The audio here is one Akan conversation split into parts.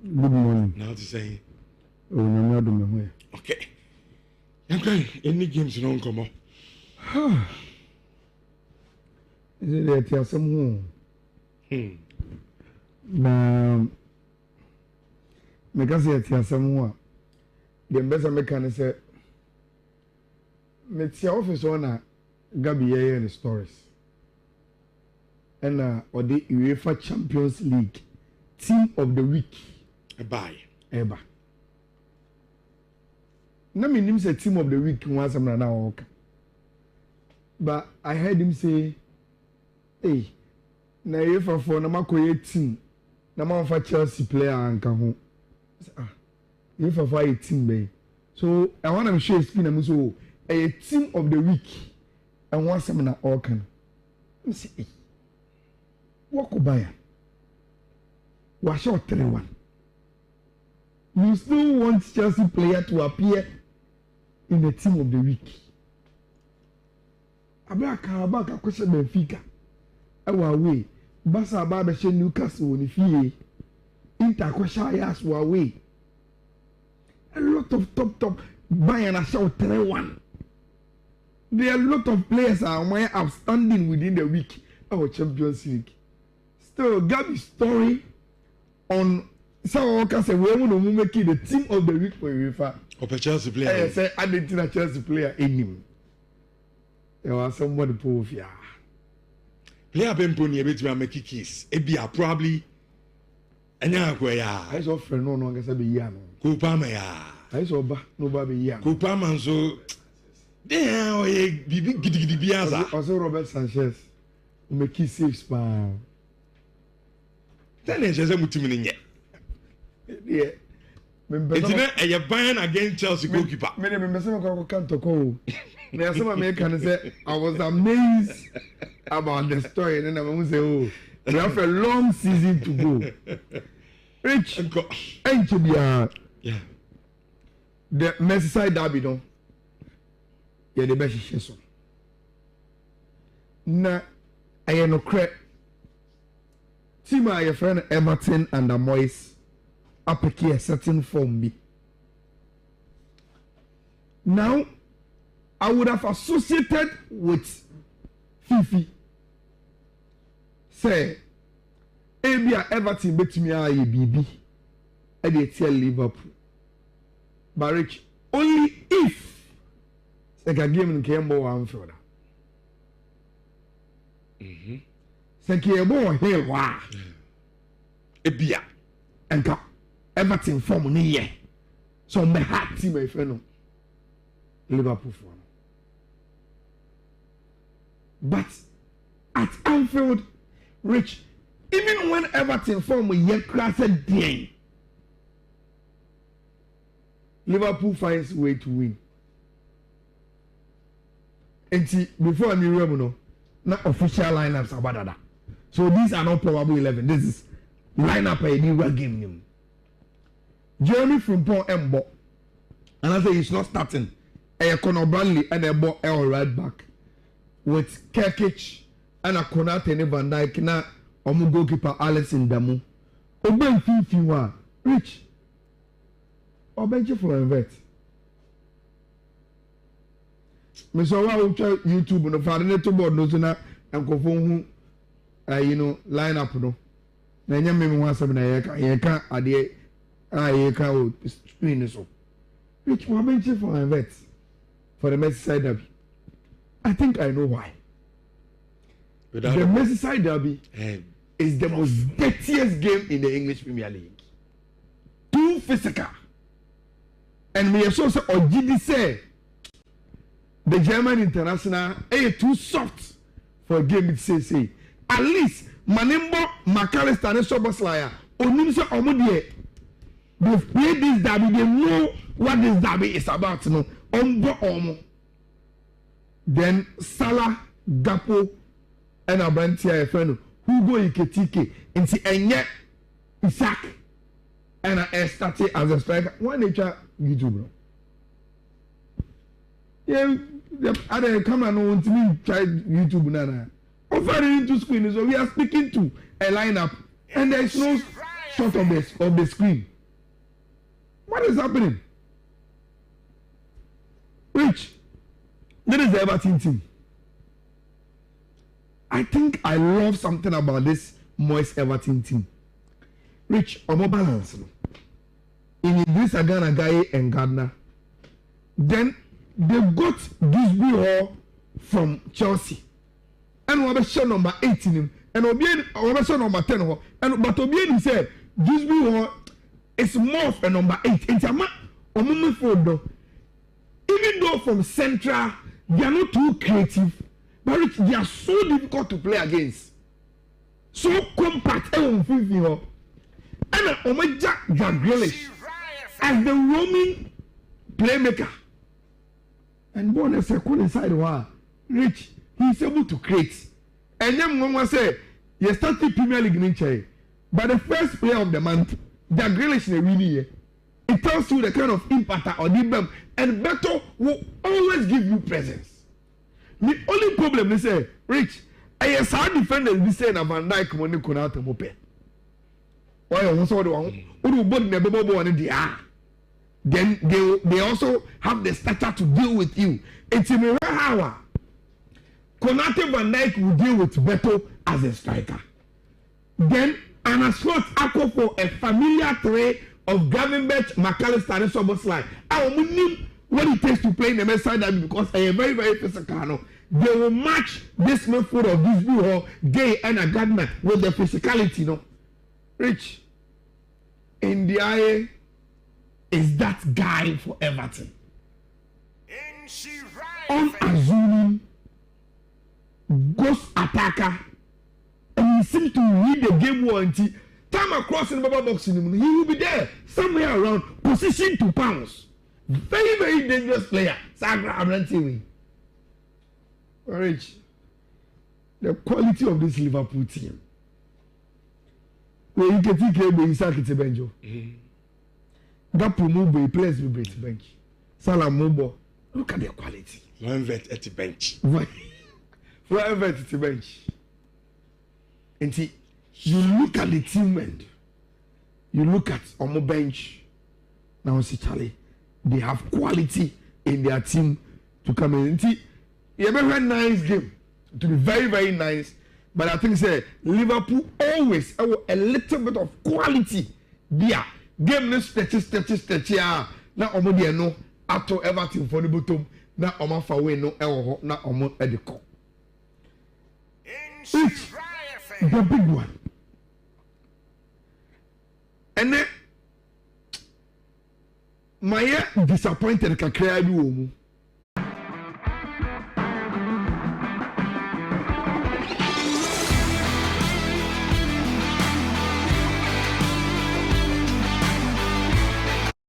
Good morning. Now to say, oh, no, no, no, okay. Any games you don't come up? Is it that you're some now, because you're someone. The best American say, "Let's your office owner, Gabi and stories." And or the UEFA Champions League Team of the Week. Bye. Eba. Na me nim say Team of the Week once am na work. But I heard him say, "Hey, na UEFA for na makoye team, na ma fa Chelsea player anka ho." UEFA for a team be. So I want to share screen am so a Team of the Week and once am na work. Me say, "Hey, what ko buy? Wa short 3-1. You still want Chelsea player to appear in the Team of the Week. Abaka question Benfica. Our way. Barca Baba Newcastle on the fee. Inter question yes away. A lot of top Bayern are shout 3-1. There are a lot of players are more outstanding within the week. Our Champions League. Still Gabi's story on so can say we want to make it the Team of the Week for UEFA. Of a Chelsea player. I say Argentina Chelsea player in him. There was somebody poor fear. Player been pony a bit to make keys. Ebia probably. Anya kwaya. I saw friend no one can say be yano. Kupama ya. I saw ba no ba be yano. Kupama so. There o ye gidi biaza. Also Robert Sanchez. Make it safe span. Tell us mutimi nye. Yeah. It's not a ban against Chelsea goalkeeper. Me say ko kan to ko. Na some American say I was amazed about the story and I say oh we have a long season to go. Rich and yeah. The Merseyside derby no. Yeah the best so. Na I no credit team your friend Everton and the Moyes up a certain form be. Now I would have associated with Fifi. Say Abia Everton bet me a BB and they tell Liverpool. But Rich, only if like a game in Kembo Anfield. Sekiyebo here wa Ebia enka Everton form ni ye so me hat team e fe no Liverpool form but at Anfield Rich even when Everton form ye class den Liverpool finds way to win and before me room no not official lineups about that. So these are not probable 11. This is lineup a new game. Jeremy Frimpong Mbo. And I say he's not starting. A Conor Bradley and a ball right back. With Kerkic and a Konate and Van Dijk na omu goalkeeper Alisson Damu. Oben Fifi wa Rich. Obenje for invert. Me so wa YouTube no fa ne to board no so na enkofo hu line up no na nya me ho asem na ye ka ade ye ka o screen so which we bench for invert for the Merseyside derby. I think I know why. The Merseyside derby is the most dirtiest game in the English Premier League. Too physical. And me so say Ogidi say the German international too soft for a game it say at least Manimbo McAllister and Soboslaya onim say omo they've played this derby, they know what this derby is about no omo then Salah Gapo and Abantia Efeno who go Iketike into enye Isaac and I started as a striker one nature YouTube bro. Yeah, I don't come and want me try YouTube nana. Offering into screen so we are speaking to a lineup and there is no shot of the screen. What is happening? Rich, this is the Everton team. I think I love something about this Moist Everton team. Rich, omo balance. In Idris Agana Guy and Gardner. Then they got Gisby Hall from Chelsea. And we have number 8 in him. And we have number 10 hall. And but Obieni said Gisby Hall is more of a number 8. It's a moment for though. Even though from Central, they are not too creative, but they are so difficult to play against. So compact and Jack Grealish as the roaming playmaker. And bonus second inside one. Rich, he is able to create. And then Mama say, you started Premier League in Chile. But the first player of the month, Jack Grealish in a really. It tells you the kind of impact or the and Beto will always give you presence. The only problem is say, Rich, I saw defenders be saying a Van Dijk when they come out of Mope. Why you want the one who bought me a bubble and then they also have the stature to deal with you. It's in a hour. Konate Van Dijk will deal with Beto as a striker. Then Anna Slot Aqua for a familiar tray of Gravenberch, McAllister, and Soboslai. I will need what it takes to play in the men's side because I am very, very physical. No? They will match this midfield of this blue or Gay and a Gardner with the physicality. No, Rich, Ndiaye is that guy for Everton. Unassuming, ghost attacker, and he seems to read the game warranty. Time across in the bubble box, he will be there somewhere around, position to pounce. Very, very dangerous player. Sagra Abrantini. Rich, the quality of this Liverpool team. Where you can take care of the bench. That promote players will be bench. Salah Mobo. Look at their quality. Lambert at the bench. Lambert at the bench. And see, you look at the team and you look at Omo bench. Now see Charlie, they have quality in their team to come in. And see, you have a very nice game. To be very, very nice. But I think say Liverpool always have a little bit of quality there. Game no stretchy. Na Omo de no ato Everton for the bottom. Na Omo fa we no ewo na Omo ediko. It's the big one. And then my disappointed kakra bi wo mu.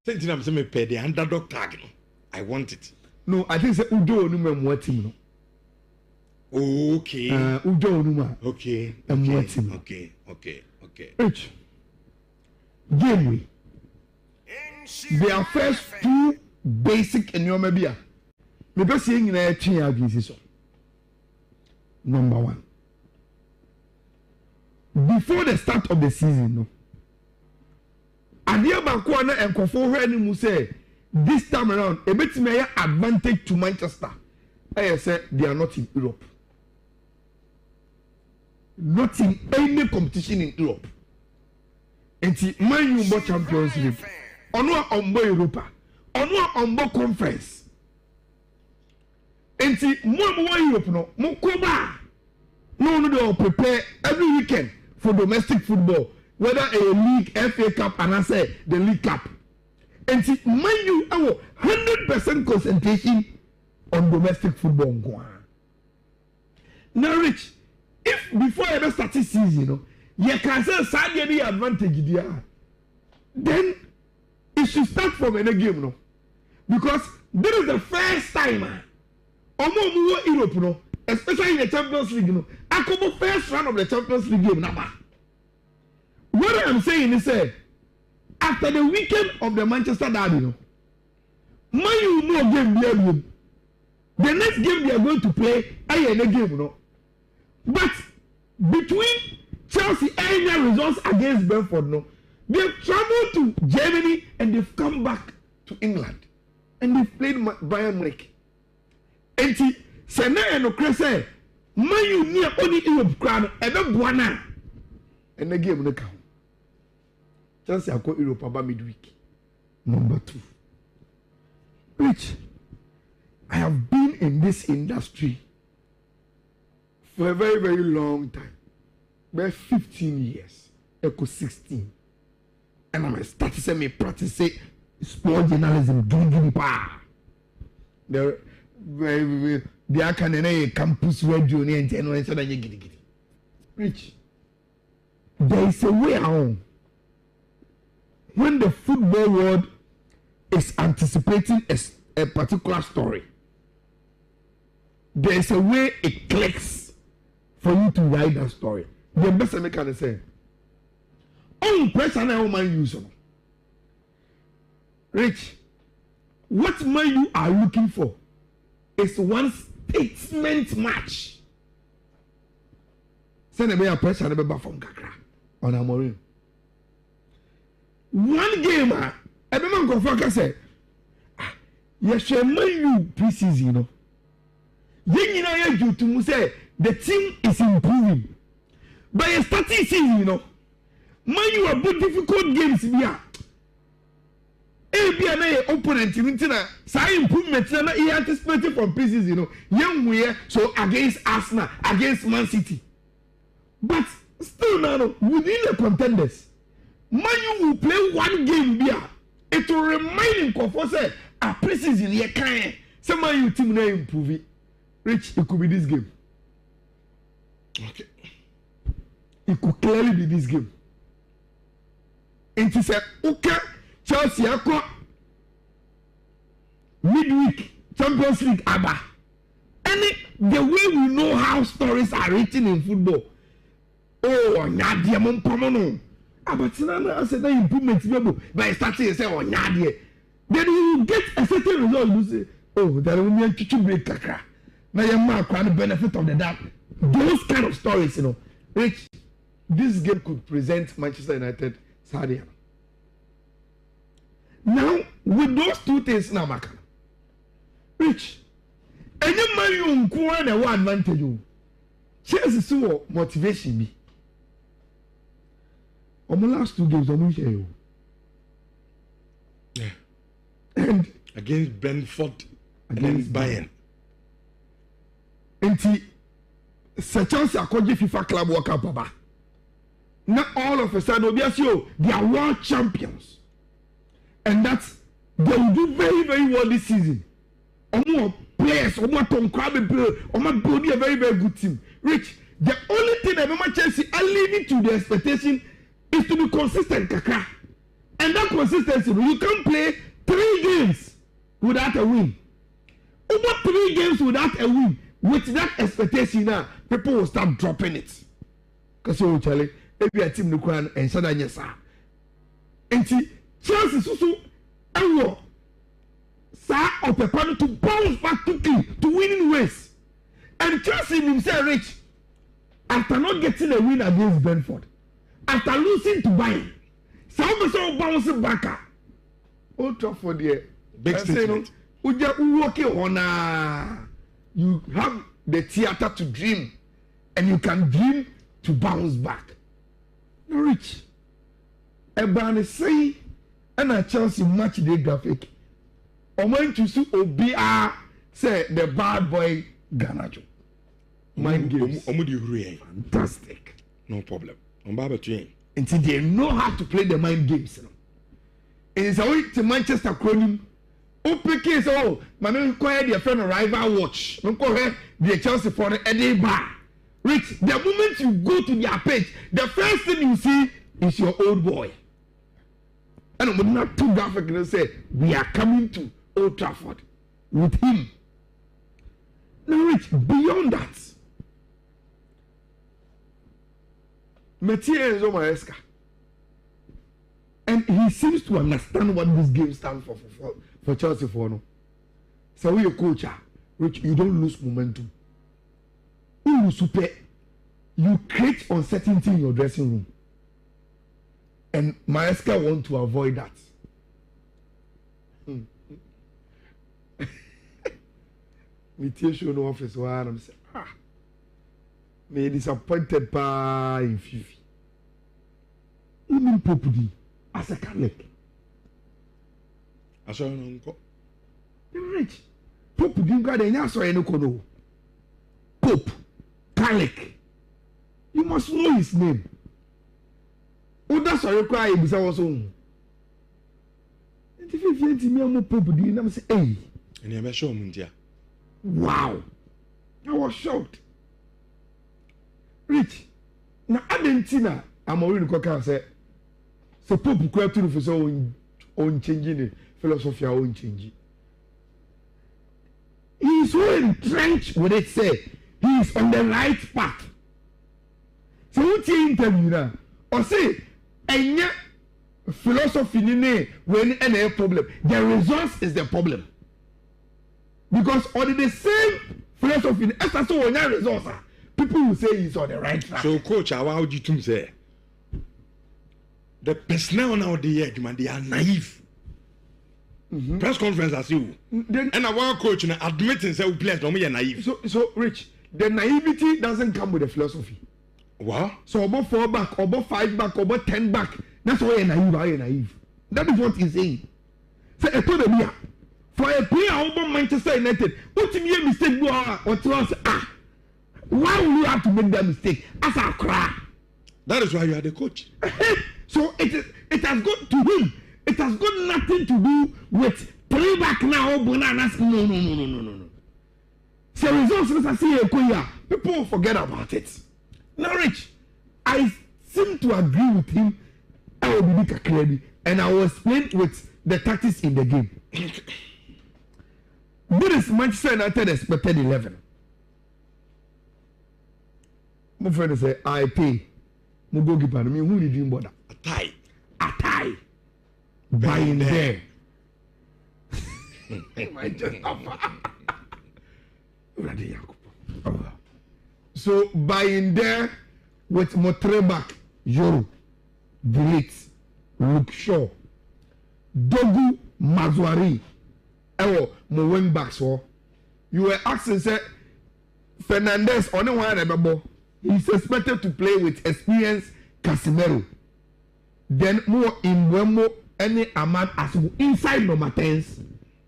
I'm saying pay the underdog tag. I want it. No, I think say Udo Onuma mo team no. Okay. Udo Onuma. Okay. Okay. Rich. Game we. Their first two basic and your maybe. Me be saying in a team against Number 1. Before the start of the season, no. Adia Banko na enkofo hwe ni mu say this time around a bit me advantage to Manchester. I say they are not in Europe. Not in any competition in Europe. Enti Man U bo Champions League. Ono ombo Europa. Ono ombo conference. Enti mo Europe no mo koba. No they prepare every weekend for domestic football. Whether a league, FA Cup, and I say the League Cup. And see, mind you, our 100% concentration on domestic football. Now, Rich, if before I ever start this season, you can say Saudi advantage there, then it should start from any game, no? Because this is the first time, Europe, no, especially in the Champions League, no, I come the first round of the Champions League game, number. What I'm saying is, after the weekend of the Manchester derby, no, Man U no game. The next game they are going to play, a game, no. But between Chelsea and their results against Brentford, no, They've traveled to Germany and they've come back to England and they've played Bayern Munich. And Sena and Ocrese, Man U near only Europe crown, and a buana. And the game no count. Just I call Europe about midweek. Number 2. Rich, I have been in this industry for a very, very long time. About 15 years. Echo 16. And I'm starting to say me practice sport journalism. There can a campus radio and Rich, there is a way out. When the football world is anticipating a particular story, there is a way it clicks for you to write that story. The best I can say, pressure now man use on. Rich, what man you are looking for is one statement match. Send a pressure and a from Kakra on Amorim. One game, every man go for say, yes, man you preseason, you know. You know, you to say the team is improving. By a starting season, you know, man you are both difficult games here. ABNA opponent, you know, say improvement, he anticipated from preseason, you know, young we so against Arsenal, against Man City. But still now, within the contenders, Man U will play one game here. It will remind him of say a preseason here can say Man U team now improve it. Rich, it could be this game. Okay. It could clearly be this game. And he said, okay, Chelsea akọ midweek Champions League aba. And the way we know how stories are written in football. Oh, Nadia Mompamono. But now I said that improvement by starting to say, oh, Nadia. Then you get a certain result. You say, oh, that will be a chichu break kakra. Now your man can the benefit of the doubt. Those kind of stories, you know. Rich, this game could present Manchester United Sadia. Now, with those two things now, Maka. Rich, any man you want to one advantage you. Chelsea so motivation me. On the last 2 games, I'm share you. Yeah. And against Brentford, against Bayern. And Chelsea are called FIFA Club World Cup, Baba. Now all of a sudden, they are world champions. And that's, they will do very, very well this season. More players, more Tom Crabbe player, more body a very, very good team. Rich, the only thing that Mama Chelsea are leaving to the expectation is to be consistent, Kaka. And that consistency, you can't play 3 games without a win. Over 3 games without a win, with that expectation now, people will start dropping it. Because you Charlie, maybe a team no can and Sada Nyasa. And Chelsea Susu and Sir of the panel to bounce back quickly to winning ways. And Chelsea himself rich after not getting a win against Brentford, after losing to Bayern. Some person bouncing back. Old Trafford there. Big statement. You have the theater to dream, and you can dream to bounce back. No rich. Ebani say, and a Chelsea match the graphic. Oman to see Obia say the bad boy Ganacho. Mind games. Fantastic. No problem. Until they know how to play the mind games. It's a way to Manchester acronym. Open case, oh, my man required their friend a rival watch. No call her the Chelsea for the Eddie Bar. Rich, the moment you go to their page, the first thing you see is your old boy. And I'm not too graphic to say, we are coming to Old Trafford with him. Now, Rich, beyond that, Metier is over Esca. And he seems to understand what this game stands for Chelsea for no. So we a coach, Rich, you don't lose momentum. You create uncertainty in your dressing room. And Maesca want to avoid that. Me show no office where I'm saying, me disappointed in Fifi. Even Pope D as a Catholic. I saw no uncle. You're rich. Pope D got a answer and no Pope Catholic. You must know his name. Oh, that's why you cry. Because I was home. And if you me, I'm Pope D, and I'm saying, hey. And you're sure, Mundia. Wow. I was shocked. Rich. Now, Argentina, I'm already going say, so Pope quite to for so own changing the philosophy, own changing. He is so entrenched with it, say, he is on the right path. So, what you interview now? Or say, and yet, philosophy, when any problem, the results is the problem. Because on the same philosophy, as I saw on your results, people will say he's on the right track. So, coach, how would you to say? The personnel now they are naive. Press conference as you. And our coach now admitting say we players no naive. So Rich, the naivety doesn't come with the philosophy. What? So about 4 back, about 5 back, about 10 back. That's why you're naive. That is what he's saying. So for a player over Manchester United, what if you mistake or trust? Why will you have to make that mistake? As a cry. That is why you are the coach. So it has got to him. It has got nothing to do with play back now. No. So results I see people forget about it. Now, Rich, I seem to agree with him. I will be clearly, and I will explain with the tactics in the game. This is Manchester United expected 11. My friend say, I pay. My goalkeeper, me who did you bother? A tie. Buying there. So buying there with Motrebak, Yoro, Delete, Luke Shaw, Dogu Mazwari, mo wing backs for. You were asking, say, Fernandez on the one remember. He's expected to play with experienced Casemiro. Then more in Wemo any Ahmad as inside number 10s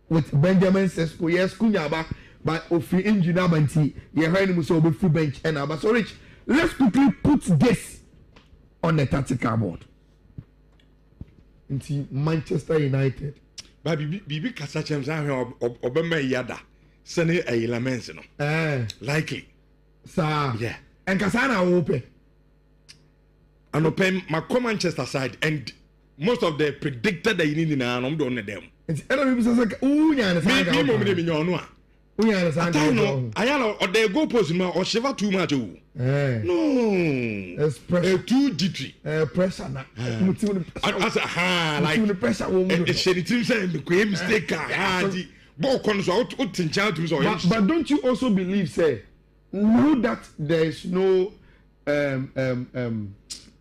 with Benjamin Sesko, yes, Kunyaba, but Ofi Engineer Banti, you heard him so be free bench and Abba. So Rich, let's quickly put this on the tactical board. Into Manchester United. But Bibi Kasachem Zahn Obama Yada, Sunny Ayala Menson. Likely. Sir. Yeah. And Kasana open. And open my Manchester side, and most of the predicted that you need in an on them. It's enemy like, oh, yeah, Ayala or they go post or Shiva too much. No, it's pressure. Too deeply. Pressure. Like the pressure. It's anything saying the mistake. But don't you also believe, say, know that there is no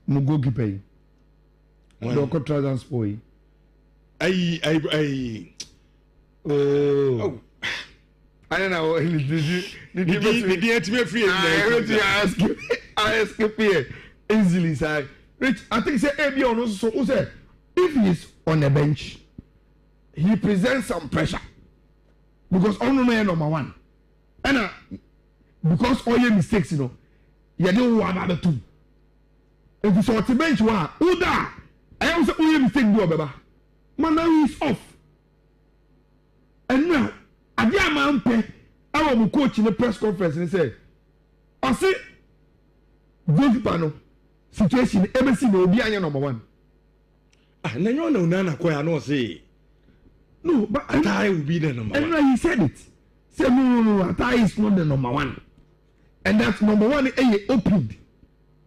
goalkeeper? No transport. Oh. I don't know. I ask you here easily, sir. Rich, I think say Abi on also so say if he is on the bench, he presents some pressure because on number 1, and because all your mistakes, you know, you don't want another 2. If you sort the bench, one, Uda, I also all your mistake do, baby. Man, now he is off. And now, I get a man pay. I will coach in the press conference and say, I say, goalkeeper situation, everything will be number 1. And then you know, Nana, I know say. No, but Atai will be the number 1. And he said it. Say, no, Atai is not the number 1. And that number 1 opened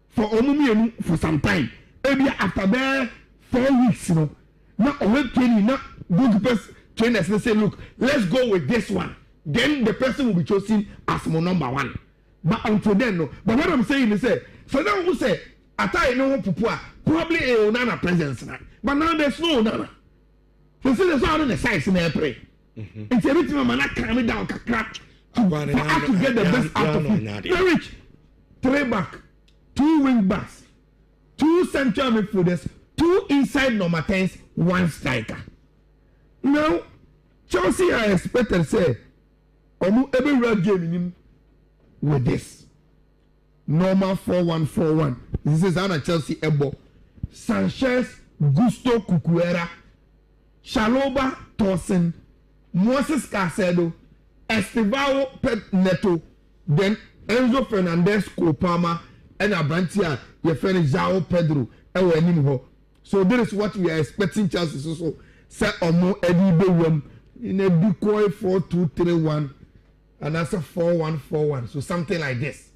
for Omumi for some time. Maybe after there 4 weeks, you know. Now, already training, now, goalkeepers. Trainers they say, look, let's go with this one. Then the person will be chosen as my number 1. But until then, no. But what I'm saying is, so now who say Atai no pupua probably a Onana presence now. But now there's no Onana. So there's all on the size in April. It's everything I'm not coming down crack to get the best out of it. Very rich. 3 back, 2 wing backs, 2 central midfielders, 2 inside number 10s, 1 striker. Now, Chelsea I expected say every red game in him with this. Normal 4-1-4-1. This is how Chelsea ebo. Sanchez, Gusto Cucuera, Shaloba Torsen, Moses Casedo, Estevao Pet Neto, then Enzo Fernandez Copama, and Abrantia, your friend João Pedro, and so this is what we are expecting Chelsea so set on more Eddie Bewam in a decoy 4-2-3-1 and that's a 4-1-4-1. So something like this.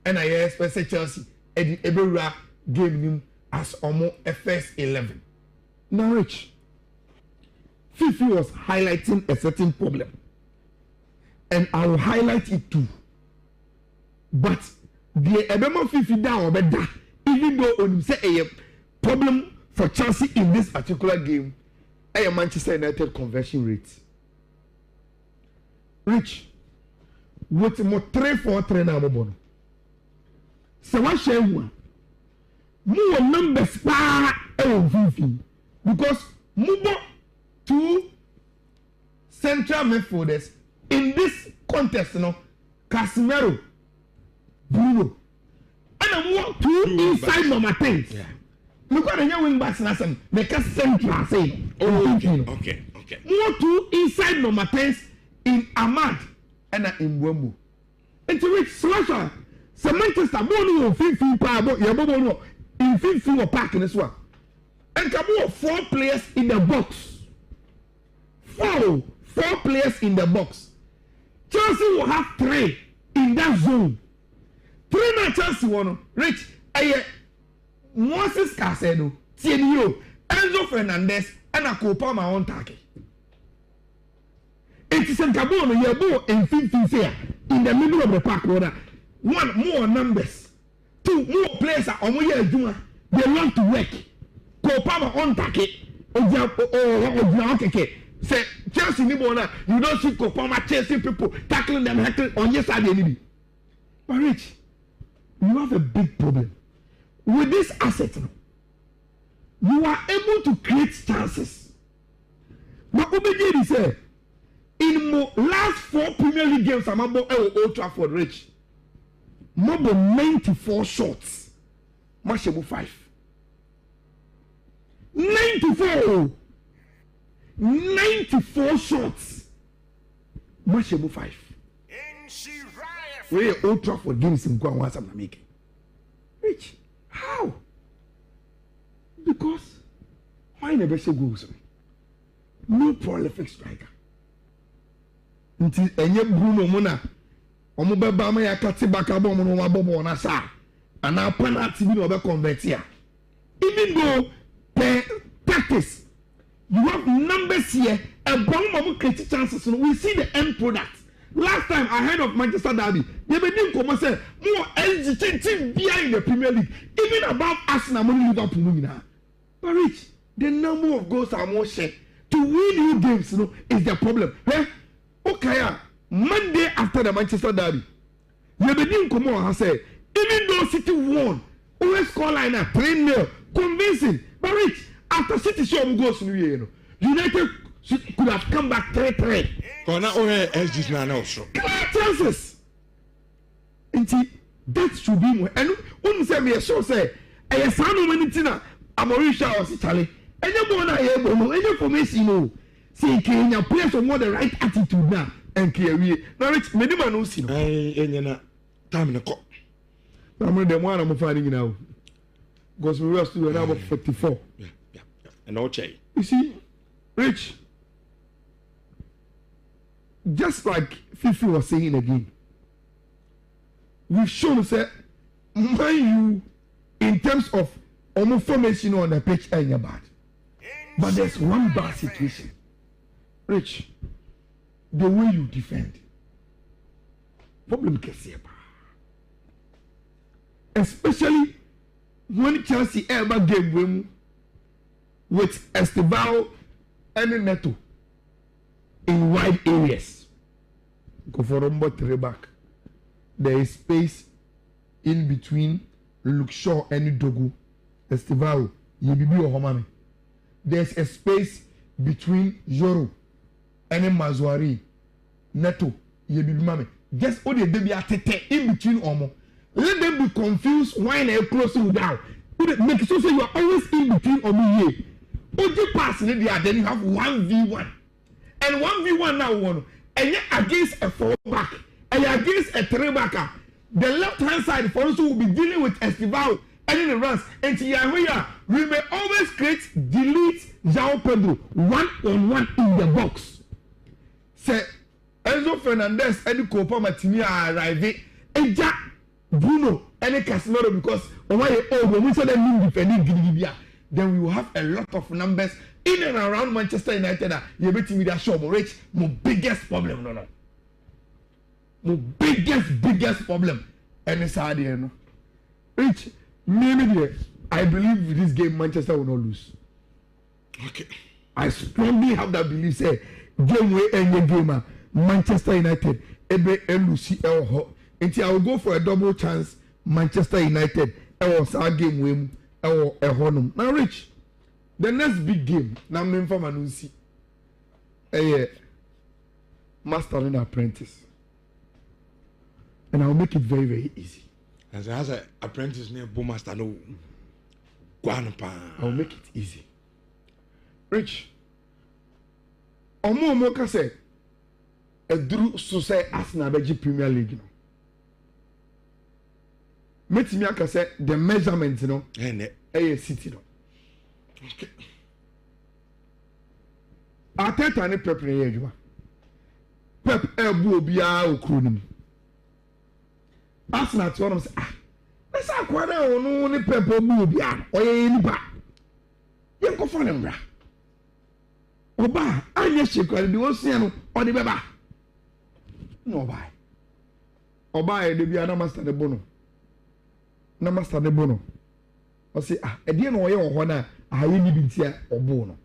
And I expect Chelsea Eddie Ebera gave him as almost a first 11. Norwich. Fifi was highlighting a certain problem. And I will highlight it too. But the Ebema Fifi down or better, even though on say a problem for Chelsea in this particular game, a Manchester United conversion rate. Rich, with more 3-4-3 now, Bono. So what shall we? More numbers Fifi because Mubo 2 central midfielders in this contest, Casemiro, Bruno, and I want 2 inside number 10s. Yeah. Look at the young wing backs now. Make a central say. Okay. More 2 inside number 10s in Ahmad and in Wembu. And to which Slasher, some Manchester Bono will 15 power, but your Bono in 15 or park in this one. And come on, 4 players in the box. 4 players in the box. Chelsea will have 3 in that zone. 3 na Chelsea one. Rich, Moses Casedo, Tienio, Enzo Fernandez, and a Copama on target. It is a Gabon, Yabo, and 15 here in the middle of the park. 1 more numbers. 2 more players are on your Juma. They want to work. Copama on target. Okay. Say Chelsea Nibona, you don't see Copama chasing people, tackling them, heckling on your side. But Rich, you have a big problem. With this asset, you are able to create chances. But Obedi say, in last 4 Premier League games, I'm about Old Trafford, Rich. More than 94 shots. Mashebu 5. 94 shots. Mashebu 5. Where Old Trafford games in Guan once I'm making. Rich, how? Because why never say goals? No prolific striker. Until any Bruno Mona, Omobama ya Katibaka Bomo Wabobo Nasa, and our penalty will be converted here. Even though per practice, you have numbers here, a bomb of creative chances, we see the end product. Last time ahead of Manchester Derby, they didn't come and say more LG team behind the Premier League, even above Arsenal, Liverpool. But Rich, the number of goals are more shared. To win you games, is the problem. Okay, Monday after the Manchester Derby, they didn't come and say, even though City won, always score line 3-0, convincing. But Rich, after City show goals, United could have come back 3-3. Clear chances. And that should be more. And when say me so say, I saw no many things. Amorisha or Italy. And you want to hear no any information. See, can you play some more the right attitude now and carry. Now it's minimum no see. Time in the cup. I'm the one I'm finding now. Because we were still about 44. Yeah. And okay. You see, Rich. Just like Fifi was saying again, we've shown that you in terms of almost formation on the pitch ain't bad. But there's one bad situation. Rich, the way you defend. Problem can see. Especially when Chelsea ever game win with Esteval and Neto in wide areas. Go for number 3 back. There is space in between Luke Shaw and Dogu. Esteval, Yibibi or Homame. There's a space between Joro and Mazwari. Neto, Yibibi Mame. Just all the baby at in between Omo. Let them be confused when they close you down. Make it so you are always in between Omo here. Oji pass then you have 1v1. And 1v1 now one. And yet against a 4 back. And against a 3 backer. The left hand side for us will be dealing with Esteval and in the runs. And here we may always delete João Pedro 1-on-1 in the box. Say Enzo Fernandez and Copa Martini are arriving. And Jack Bruno and Casemiro because when we saw them defending Gidibia, then we will have a lot of numbers in and around Manchester United. You're betting with that show, Rich. My biggest problem, no. My biggest problem. And it's hard here, no. Rich, maybe I believe with this game Manchester will not lose. Okay. I strongly have that belief. Say game way any game, Manchester United, ebe Lucy Elho. Until I will go for a double chance. Manchester United, our game win, our honum. Now, Rich, the next big game, now I'm from Anusi. Master and Apprentice. And I'll make it very, very easy. As an apprentice near Bomaster, no. I'll make it easy. Rich, Omo Moka said, a Drew Susai Arsenal Premier League. Metimi aka say the measurement no City no. Okay. Ateta ne Pep ne adwuma. Pep ebu obia okru nim. Arsenal to them say esa kwara onu ne Pep ebu obia oye nipa. Yen ko fa ne mra. Oba anya shekwara di wosia no odi beba. No buy. Oba e de bia na master de bono. Na master ne bono o say e de na oye wo ho na ahaye ni bintia obo no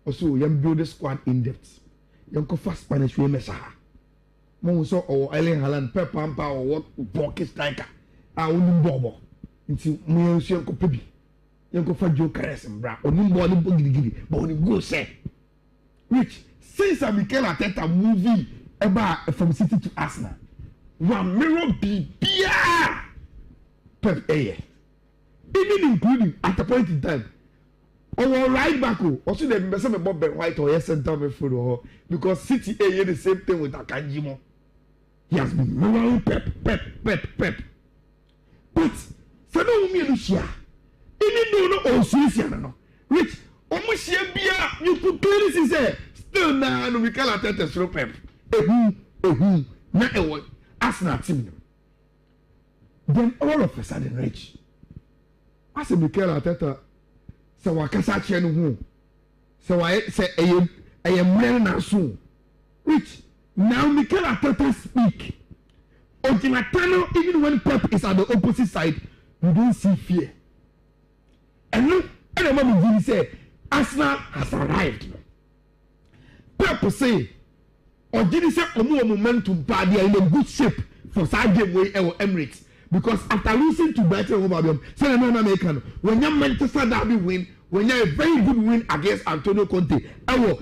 o so yam build the squad in depth yam ko fast Spanish we mesha mo so o Erling Haaland Pep Pampa o what block striker oni bobo nti mo yam so ko pebi yam ko fa Joe Carres mbra oni bo ni bo gidi but oni go say which since Mikel Arteta moving about from City to Arsenal one mirror bia Pep even including at a point in time. Our right back, also the members of Bob White or yes center midfield because City the same thing with Akanjimo. He has been mirroring Pep. But so no me Lucia. Even though no Suisia no. Rich, almost bia you could clearly say still now no we call Arteta through Pep. Na e Arsenal team. Then all of a sudden, Rich, as a Mikel Arteta, so wakasa che no hu, so I say I am learning soon. Rich, now Mikel Arteta speak. Ojimatano, even when Pep is at the opposite side, you don't see fear. And look, and the moment he say, Arsenal has arrived. Pep say, or did he say omo momentum pa they are in a good shape for that game way Emirates. Because after losing to Brighton Hove say no American when you Manchester Derby win when you a very good win against Antonio Conte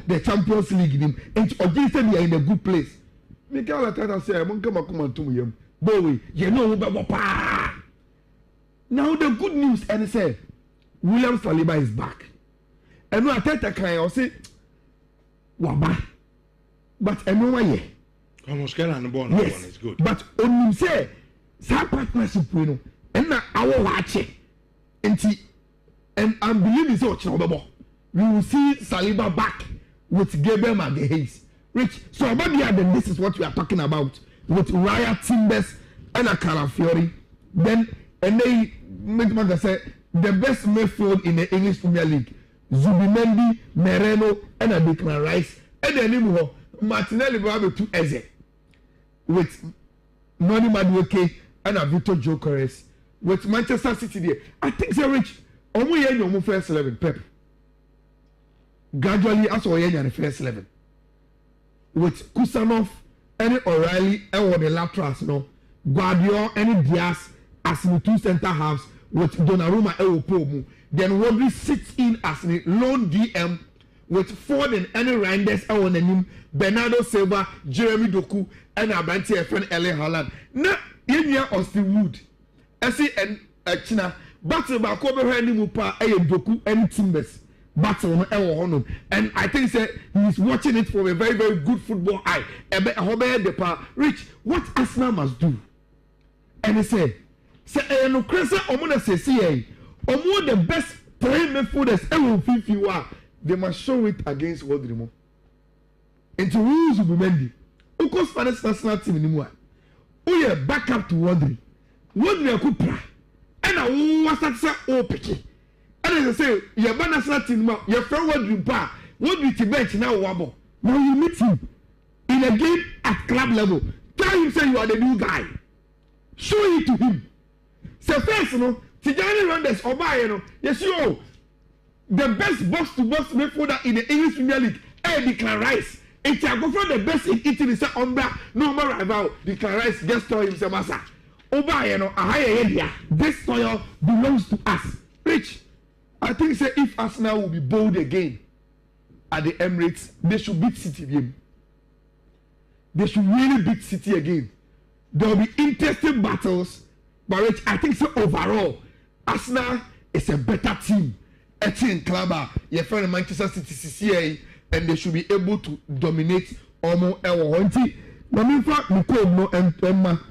the Champions League him and Oji said they are in a good place. Mikel Arteta say I'm come to him boy you know pa. Now the good news and say William Saliba is back and no Arteta can say waba but anyway almost get on the ball yes is good but on say that partnership we know and now our watch and I believe it's all we will see Saliba back with Gabriel Magalhaes. Rich, so maybe then this is what we are talking about with Raya Timbers and a Calafiori. Then and they make man say the best midfield in the English Premier League. Zubimendi, Moreno, and a Declan Rice, and then Martinelli will have 2 Eze with Noni Madueke and a Victor Jokeres. with Manchester City there. I think say Rich, omo ye nyomo first 11 Pep. Gradually as we the first 11. With Kusanov, any O'Reilly, or the laterals, no. Guardiola, any Diaz, as the two center halves, with Donnarumma, Pomu. Then Rodri sits in as the lone DM with Ford and any Reinders, our name, Bernardo Silva, Jeremy Doku, and Abanti, friend Ellen Haaland. Now, in here, Austin Wood, Essie and China, battle by Kobe Mupa, Doku, and Timbers. Battle and I think he's watching it from a very, very good football eye. Rich, what Arsenal must do? And he said, no crazy, Omona says, the best three midfielders ever 50 they must show it against Rodri. Into rules will be mended. Of course, Spanish national team anymore. Oh, yeah, back up to Rodri. Rodri, Kupra. And I was that say, oh, picky. And as I say, your national team, your friend Rodri, Rodri to bench now, wobble. Now you meet him in a game at club level. Tell him, say, you are the new guy. Show it to him. Say, first, you know, Tijani Randers, Oba, yes, you the best box to box midfielder in the English Premier League, Declan Rice. If you go for the best in Italy, say Umbra, no more rival. Declan Rice just told him, say Massa. Oba, a higher area. This soil belongs to us. Rich, I think say if Arsenal will be bold again at the Emirates, they should beat City again. They should really beat City again. There will be interesting battles, but Rich, I think so overall, Arsenal is a better team. A team club, your friend Manchester City CCA, and they should be able to dominate almost our hunting. But in fact, we could no Emma.